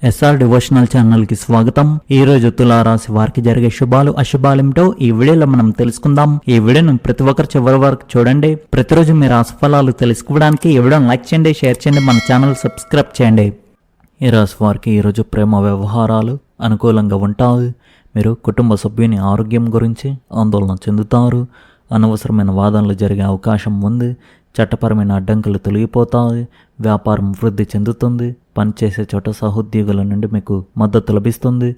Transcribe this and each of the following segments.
SR devotional ఛానల్కి స్వాగతం. ఈ రోజు తులారాశి వారికి జరిగే శుభాలు అశుభాలేమిటో ఈ వీడియోలో మనం తెలుసుకుందాం. ఈ వీడియోను ప్రతి ఒక్కరు చివరి వరకు చూడండి. ప్రతిరోజు మీ రాశి ఫలాలు తెలుసుకోవడానికి ఈ వీడియోను లైక్ చేయండి, షేర్ చేయండి, మన ఛానల్ సబ్స్క్రైబ్ చేయండి. ఈ రాశి వారికి ఈరోజు ప్రేమ వ్యవహారాలు అనుకూలంగా ఉంటాయి. మీరు కుటుంబ సభ్యుని ఆరోగ్యం గురించి ఆందోళన చెందుతారు. అనవసరమైన వాదనలు జరిగే అవకాశం ఉంది. చట్టపరమైన అడ్డంకులు తొలగిపోతాయి. వ్యాపారం వృద్ధి చెందుతుంది. పనిచేసే చోట సహోద్యోగుల నుండి మీకు మద్దతు లభిస్తుంది.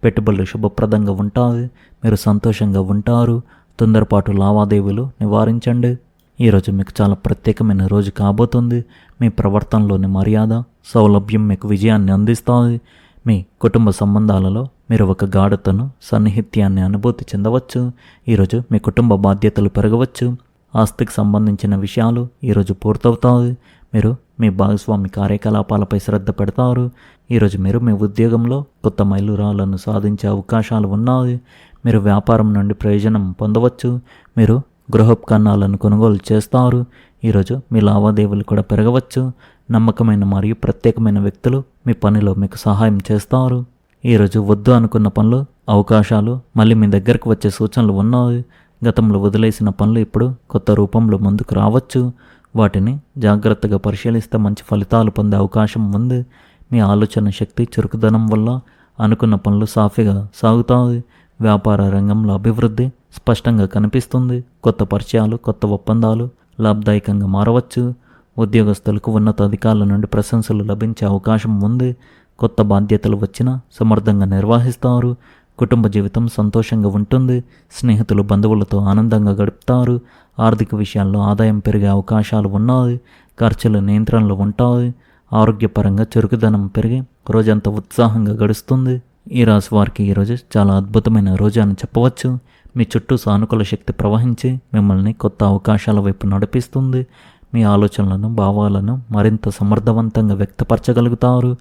పెట్టుబడులు శుభప్రదంగా ఉంటాయి. మీరు సంతోషంగా ఉంటారు. తొందరపాటు లావాదేవీలు నివారించండి. ఈరోజు మీకు చాలా ప్రత్యేకమైన రోజు కాబోతుంది. మీ ప్రవర్తనలోని మర్యాద, సౌలభ్యం మీకు విజయాన్ని అందిస్తాయి. మీ కుటుంబ సంబంధాలలో మీరు ఒక గాఢతను, సన్నిహిత్యాన్ని అనుభూతి చెందవచ్చు. ఈరోజు మీ కుటుంబ బాధ్యతలు పెరగవచ్చు. ఆస్తికి సంబంధించిన విషయాలు ఈరోజు పూర్తవుతాయి. మీరు మీ భాగస్వామి కార్యకలాపాలపై శ్రద్ధ పెడతారు. ఈరోజు మీరు మీ ఉద్యోగంలో కొత్త మైలురాళ్లను సాధించే అవకాశాలు ఉన్నాయి. మీరు వ్యాపారం నుండి ప్రయోజనం పొందవచ్చు. మీరు గృహోపకరణాలను కొనుగోలు చేస్తారు. ఈరోజు మీ లావాదేవీలు కూడా పెరగవచ్చు. నమ్మకమైన మరియు ప్రత్యేకమైన వ్యక్తులు మీ పనిలో మీకు సహాయం చేస్తారు. ఈరోజు వద్దు అనుకున్న పనులు, అవకాశాలు మళ్ళీ మీ దగ్గరకు వచ్చే సూచనలు ఉన్నాయి. గతంలో వదిలేసిన పనులు ఇప్పుడు కొత్త రూపంలో ముందుకు రావచ్చు. వాటిని జాగ్రత్తగా పరిశీలిస్తే మంచి ఫలితాలు పొందే అవకాశం ఉంది. మీ ఆలోచన శక్తి, చురుకుదనం వల్ల అనుకున్న పనులు సాఫీగా సాగుతాయి. వ్యాపార రంగంలో అభివృద్ధి స్పష్టంగా కనిపిస్తుంది. కొత్త పరిచయాలు, కొత్త ఒప్పందాలు లాభదాయకంగా మారవచ్చు. ఉద్యోగస్తులకు ఉన్నత అధికారుల నుండి ప్రశంసలు లభించే అవకాశం ఉంది. కొత్త బాధ్యతలు వచ్చినా సమర్థంగా నిర్వహిస్తారు. కుటుంబ జీవితం సంతోషంగా ఉంటుంది. స్నేహితులు, బంధువులతో ఆనందంగా గడుపుతారు. ఆర్థిక విషయాల్లో ఆదాయం పెరిగే అవకాశాలు ఉన్నాయి. ఖర్చులు నియంత్రణలో ఉంటాయి. ఆరోగ్యపరంగా చురుకుదనం పెరిగి రోజంతా ఉత్సాహంగా గడుస్తుంది. ఈ రాశి వారికి ఈరోజు చాలా అద్భుతమైన రోజు అని చెప్పవచ్చు. మీ చుట్టూ సానుకూల శక్తి ప్రవహించి మిమ్మల్ని కొత్త అవకాశాల వైపు నడిపిస్తుంది. మీ ఆలోచనలను, భావాలను మరింత సమర్థవంతంగా వ్యక్తపరచగలుగుతారు.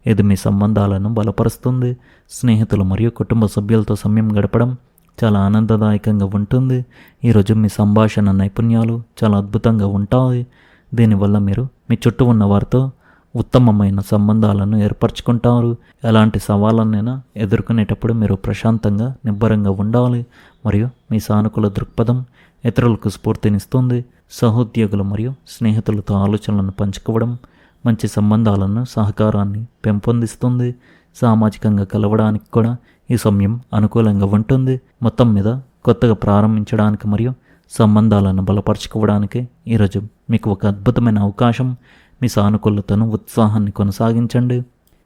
ఇది మీ సంబంధాలను బలపరుస్తుంది. స్నేహితులు మరియు కుటుంబ సభ్యులతో సమయం గడపడం చాలా ఆనందదాయకంగా ఉంటుంది. ఈరోజు మీ సంభాషణ నైపుణ్యాలు చాలా అద్భుతంగా ఉంటాయి. దీనివల్ల మీరు మీ చుట్టూ ఉన్న వారితో ఉత్తమమైన సంబంధాలను ఏర్పరచుకుంటారు. ఎలాంటి సవాళ్ళనైనా ఎదుర్కొనేటప్పుడు మీరు ప్రశాంతంగా, నిబ్బరంగా ఉండాలి. మరియు మీ సానుకూల దృక్పథం ఇతరులకు స్ఫూర్తినిస్తుంది. సహోద్యోగులు మరియు స్నేహితులతో ఆలోచనలను పంచుకోవడం మంచి సంబంధాలను, సహకారాన్ని పెంపొందిస్తుంది. సామాజికంగా కలవడానికి కూడా ఈ సమయం అనుకూలంగా ఉంటుంది. మొత్తం మీద కొత్తగా ప్రారంభించడానికి మరియు సంబంధాలను బలపరచుకోవడానికి ఈరోజు మీకు ఒక అద్భుతమైన అవకాశం. మీ సానుకూలతను, ఉత్సాహాన్ని కొనసాగించండి.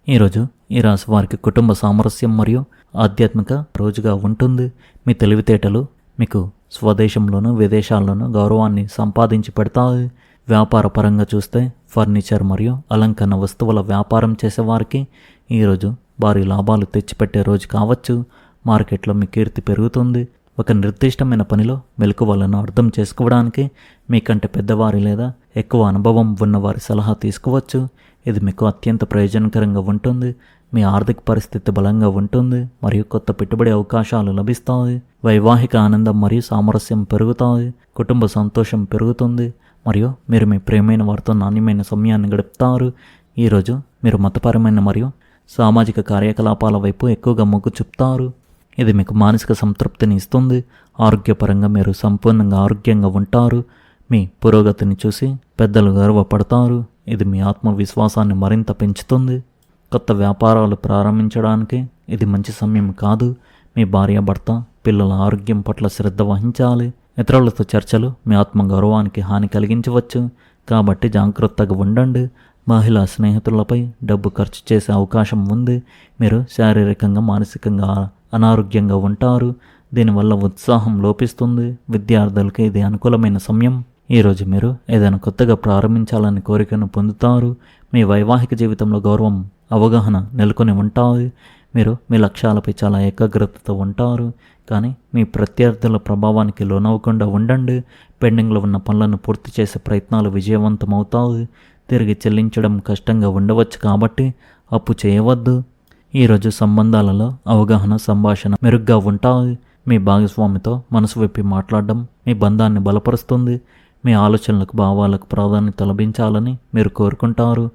ఈరోజు ఈ రాశి వారికి కుటుంబ సామరస్యం మరియు ఆధ్యాత్మిక రోజుగా ఉంటుంది. మీ తెలివితేటలు మీకు స్వదేశంలోనూ విదేశాల్లోనూ గౌరవాన్ని సంపాదించి పెడతాయి. వ్యాపార పరంగా చూస్తే ఫర్నిచర్ మరియు అలంకరణ వస్తువుల వ్యాపారం చేసేవారికి ఈరోజు భారీ లాభాలు తెచ్చిపెట్టే రోజు కావచ్చు. మార్కెట్లో మీ కీర్తి పెరుగుతుంది. ఒక నిర్దిష్టమైన పనిలో మెలకువలను అర్థం చేసుకోవడానికి మీకంటే పెద్దవారి లేదా ఎక్కువ అనుభవం ఉన్నవారి సలహా తీసుకోవచ్చు. ఇది మీకు అత్యంత ప్రయోజనకరంగా ఉంటుంది. మీ ఆర్థిక పరిస్థితి బలంగా ఉంటుంది మరియు కొత్త పెట్టుబడి అవకాశాలు లభిస్తాయి. వైవాహిక ఆనందం మరియు సామరస్యం పెరుగుతాయి. కుటుంబ సంతోషం పెరుగుతుంది మరియు మీరు మీ ప్రియమైన వారితో నాణ్యమైన సమయాన్ని గడుపుతారు. ఈరోజు మీరు మతపరమైన మరియు సామాజిక కార్యకలాపాల వైపు ఎక్కువగా మొగ్గు చూపుతారు. ఇది మీకు మానసిక సంతృప్తిని ఇస్తుంది. ఆరోగ్యపరంగా మీరు సంపూర్ణంగా ఆరోగ్యంగా ఉంటారు. మీ పురోగతిని చూసి పెద్దలు గర్వపడతారు. ఇది మీ ఆత్మవిశ్వాసాన్ని మరింత పెంచుతుంది. కొత్త వ్యాపారాలు ప్రారంభించడానికి ఇది మంచి సమయం కాదు. మీ భార్య, భర్త, పిల్లల ఆరోగ్యం పట్ల శ్రద్ధ వహించాలి. ఇతరులతో చర్చలు మీ ఆత్మగౌరవానికి హాని కలిగించవచ్చు. కాబట్టి జాగ్రత్తగా ఉండండి. మహిళా స్నేహితులపై డబ్బు ఖర్చు చేసే అవకాశం ఉంది. మీరు శారీరకంగా, మానసికంగా అనారోగ్యంగా ఉంటారు. దీనివల్ల ఉత్సాహం లోపిస్తుంది. విద్యార్థులకి ఇది అనుకూలమైన సమయం. ఈరోజు మీరు ఏదైనా కొత్తగా ప్రారంభించాలని కోరికను పొందుతారు. మీ వైవాహిక జీవితంలో గౌరవం, అవగాహన నెలకొని ఉంటాయి. మీరు మీ లక్ష్యాలపై చాలా ఏకాగ్రతతో ఉంటారు. కానీ మీ ప్రత్యర్థుల ప్రభావానికి లోనవ్వకుండా ఉండండి. పెండింగ్లో ఉన్న పనులను పూర్తి చేసే ప్రయత్నాలు విజయవంతమవుతాయి. తిరిగి చెల్లించడం కష్టంగా ఉండవచ్చు కాబట్టి అప్పు చేయవద్దు. ఈరోజు సంబంధాలలో అవగాహన, సంభాషణ మెరుగ్గా ఉంటాయి. మీ భాగస్వామితో మనసు విప్పి మాట్లాడడం మీ బంధాన్ని బలపరుస్తుంది. మీ ఆలోచనలకు, భావాలకు ప్రాధాన్యత లభించాలని మీరు కోరుకుంటారు.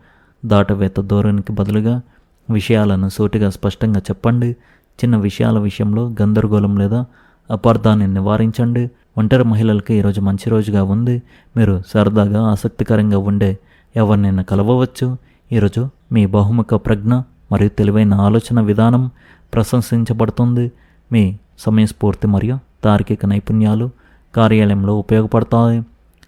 దాటవేత ధోరణికి బదులుగా విషయాలను సూటిగా స్పష్టంగా చెప్పండి. చిన్న విషయాల విషయంలో గందరగోళం లేదా అపార్థాన్ని నివారించండి. ఒంటరి మహిళలకి ఈరోజు మంచి రోజుగా ఉంది. మీరు సరదాగా ఆసక్తికరంగా ఉండే ఎవరినైనా కలవవచ్చు. ఈరోజు మీ బహుముఖ ప్రజ్ఞ మరియు తెలివైన ఆలోచన విధానం ప్రశంసించబడుతుంది. మీ సమయస్ఫూర్తి మరియు తార్కిక నైపుణ్యాలు కార్యాలయంలో ఉపయోగపడతాయి.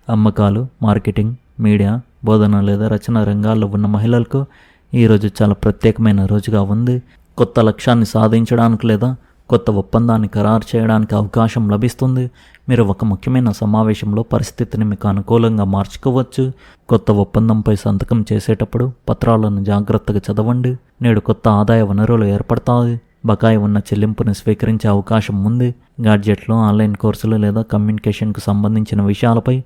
అమ్మకాలు, మార్కెటింగ్, మీడియా, బోధన లేదా రచన రంగాల్లో ఉన్న మహిళలకు ఈరోజు చాలా ప్రత్యేకమైన రోజుగా ఉంది. కొత్త లక్ష్యాన్ని సాధించడానికి లేదా కొత్త ఒప్పందాన్ని ఖరారు చేయడానికి అవకాశం లభిస్తుంది. మీరు ఒక ముఖ్యమైన సమావేశంలో పరిస్థితిని మీకు అనుకూలంగా మార్చుకోవచ్చు. కొత్త ఒప్పందంపై సంతకం చేసేటప్పుడు పత్రాలను జాగ్రత్తగా చదవండి. నేడు కొత్త ఆదాయ వనరులు ఏర్పడతాయి. బకాయి ఉన్న చెల్లింపుని స్వీకరించే అవకాశం ఉంది. గాడ్జెట్లు, ఆన్లైన్ కోర్సులు లేదా కమ్యూనికేషన్కు సంబంధించిన విషయాలపై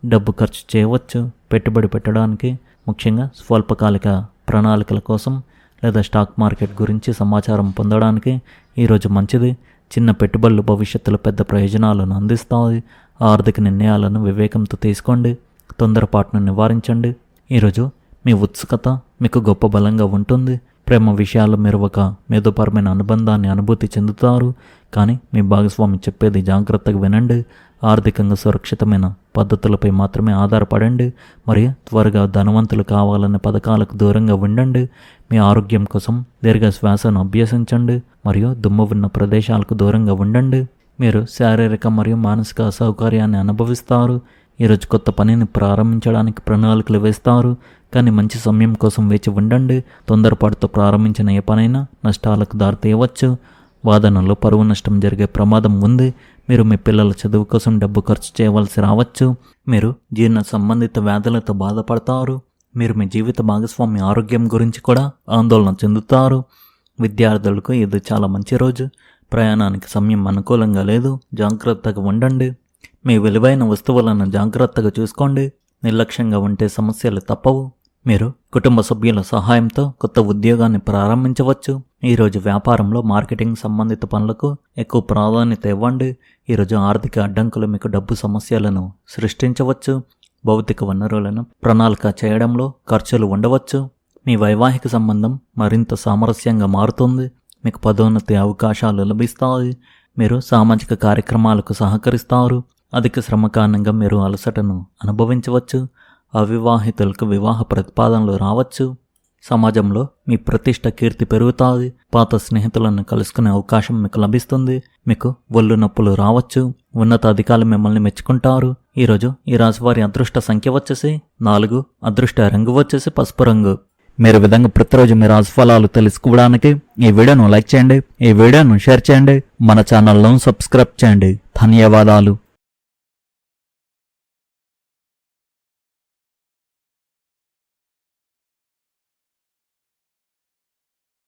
డబ్బు ఖర్చు చేయవచ్చు. పెట్టుబడి పెట్టడానికి, ముఖ్యంగా స్వల్పకాలిక ప్రణాళికల కోసం లేదా స్టాక్ మార్కెట్ గురించి సమాచారం పొందడానికి ఈరోజు మంచిది. చిన్న పెట్టుబడులు భవిష్యత్తులో పెద్ద ప్రయోజనాలను అందిస్తాయి. ఆర్థిక నిర్ణయాలను వివేకంతో తీసుకోండి. తొందరపాటును నివారించండి. ఈరోజు మీ ఉత్సుకత మీకు గొప్ప బలంగా ఉంటుంది. ప్రేమ విషయాల్లో మీరు ఒక మేధోపరమైన అనుబంధాన్ని అనుభూతి చెందుతారు. కానీ మీ భాగస్వామి చెప్పేది జాగ్రత్తగా వినండి. ఆర్థికంగా సురక్షితమైన పద్ధతులపై మాత్రమే ఆధారపడండి. మరియు త్వరగా ధనవంతులు కావాలనే పథకాలకు దూరంగా ఉండండి. మీ ఆరోగ్యం కోసం దీర్ఘ శ్వాసను అభ్యసించండి మరియు దుమ్ము ఉన్న ప్రదేశాలకు దూరంగా ఉండండి. మీరు శారీరక మరియు మానసిక అసౌకర్యాన్ని అనుభవిస్తారు. ఈరోజు కొత్త పనిని ప్రారంభించడానికి ప్రణాళికలు వేస్తారు. కానీ మంచి సమయం కోసం వేచి ఉండండి. తొందరపాటుతో ప్రారంభించిన ఏ పనైనా నష్టాలకు దారితీయవచ్చు. వాదనలో పరువు నష్టం జరిగే ప్రమాదం ఉంది. మీరు మీ పిల్లల చదువు కోసం డబ్బు ఖర్చు చేయవలసి రావచ్చు. మీరు జీర్ణ సంబంధిత వ్యాధులతో బాధపడతారు. మీరు మీ జీవిత భాగస్వామి ఆరోగ్యం గురించి కూడా ఆందోళన చెందుతారు. విద్యార్థులకు ఇది చాలా మంచి రోజు. ప్రయాణానికి సమయం అనుకూలంగా లేదు. జాగ్రత్తగా ఉండండి. మీ విలువైన వస్తువులను జాగ్రత్తగా చూసుకోండి. నిర్లక్ష్యంగా ఉంటే సమస్యలు తప్పవు. మీరు కుటుంబ సభ్యుల సహాయంతో కొత్త ఉద్యోగాన్ని ప్రారంభించవచ్చు. ఈరోజు వ్యాపారంలో మార్కెటింగ్ సంబంధిత పనులకు ఎక్కువ ప్రాధాన్యత ఇవ్వండి. ఈరోజు ఆర్థిక అడ్డంకులు మీకు డబ్బు సమస్యలను సృష్టించవచ్చు. భౌతిక వనరులను ప్రణాళిక చేయడంలో ఖర్చులు ఉండవచ్చు. మీ వైవాహిక సంబంధం మరింత సామరస్యంగా మారుతుంది. మీకు పదోన్నతి అవకాశాలు లభిస్తాయి. మీరు సామాజిక కార్యక్రమాలకు సహకరిస్తారు. అధిక శ్రమ కారణంగా మీరు అలసటను అనుభవించవచ్చు. అవివాహితులకు వివాహ ప్రతిపాదనలు రావచ్చు. సమాజంలో మీ ప్రతిష్ట, కీర్తి పెరుగుతాయి. పాత స్నేహితులను కలుసుకునే అవకాశం మీకు లభిస్తుంది. మీకు ఒళ్ళు నొప్పులు రావచ్చు. ఉన్నత అధికారులు మిమ్మల్ని మెచ్చుకుంటారు. ఈరోజు ఈ రాశి వారి అదృష్ట సంఖ్య వచ్చేసి 4. అదృష్ట రంగు వచ్చేసి పసుపు రంగు. మీరు విధంగా ప్రతిరోజు మీ రాశి ఫలాలు తెలుసుకోవడానికి ఈ వీడియోను లైక్ చేయండి. ఈ వీడియోను షేర్ చేయండి. మన ఛానల్ను సబ్స్క్రైబ్ చేయండి. ధన్యవాదాలు.